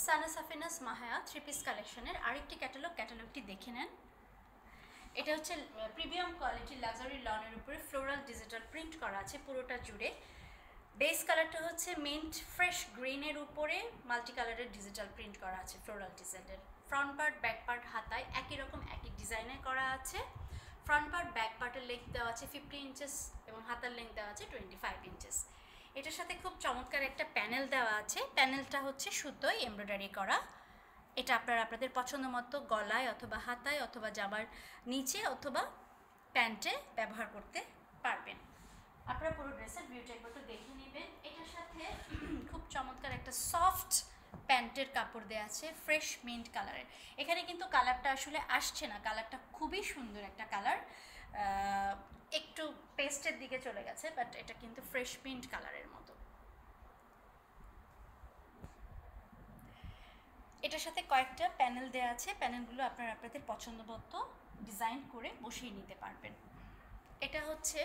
সানা Safina's মাহায়া three piece কালেকশনের আরেকটি ক্যাটালগটি দেখে নেন। এটা হচ্ছে প্রিমিয়াম কোয়ালিটির লাক্সারি লনের উপরে ফ্লোরাল ডিজিটাল প্রিন্ট করা আছে পুরোটা জুড়ে। বেস কালারটা হচ্ছে মিন্ট ফ্রেশ গ্রিনের উপরে মাল্টি কালারের ডিজিটাল প্রিন্ট করা আছে ফ্লোরাল ডিজাইনের। ফ্রন্ট পার্ট ব্যাক পার্ট হাতায় একই রকম একই ডিজাইনে করা আছে। ফ্রন্ট পার্ট ব্যাক পার্টের লেন্থ দেওয়া আছে 50 ইঞ্চেস এবং হাতার লেন্থ দেওয়া আছে 25 ইঞ্চেস। এটার সাথে খুব চমৎকার একটা প্যানেল দেওয়া আছে। প্যানেলটা হচ্ছে সুতোয় এমব্রয়ডারি করা। এটা আপনারা আপনাদের পছন্দ মতো গলায় অথবা হাতায় অথবা জামার নিচে অথবা প্যান্টে ব্যবহার করতে পারবেন। আপনারা পুরো ড্রেসের ভিউটা একটু দেখে নেবেন। এটার সাথে খুব চমৎকার একটা সফট প্যান্টের কাপড় দেওয়া আছে ফ্রেশ মিন্ট কালারের। এখানে কিন্তু কালারটা আসলে আসছে না, কালারটা খুবই সুন্দর একটা কালার, একটু পেস্টের দিকে চলে গেছে, বাট এটা কিন্তু ফ্রেশ মিন্ট কালারের মতো। এটার সাথে কয়েকটা প্যানেল দেওয়া আছে, প্যানেলগুলো আপনারা আপনাদের পছন্দ মতো ডিজাইন করে বসিয়ে নিতে পারবেন। এটা হচ্ছে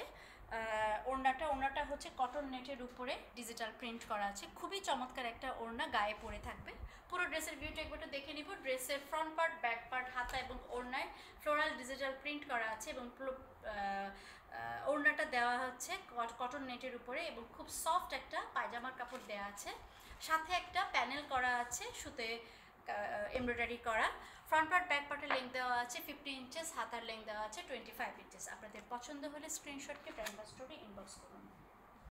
ওড়নাটা হচ্ছে কটন নেটের উপরে ডিজিটাল প্রিন্ট করা আছে। খুবই চমৎকার একটা ওড়না, গায়ে পরে থাকবে। পুরো ড্রেসের ভিউটা একবার দেখে নিব। ড্রেসের ফ্রন্ট পার্ট ব্যাক পার্ট হাতা এবং ওড়নায় ফ্লোরাল ডিজিটাল প্রিন্ট করা আছে এবং ওড়নাটা দেওয়া হচ্ছে কটন নেটের উপরে এবং খুব সফট একটা পায়জামার কাপড় দেওয়া আছে। সাথে একটা প্যানেল করা আছে সুতে এমব্রয়ডারি করা। ফ্রন্ট পার্ট ব্যাক পার্টের লেন্থ দেওয়া আছে 50 ইঞ্চেস, হাতার লেন্থ দেওয়া আছে 25 ইঞ্চেস। আপনাদের পছন্দ হলে স্ক্রিনশটকে ব্র্যান্ড স্টোরে ইনবক্স করুন।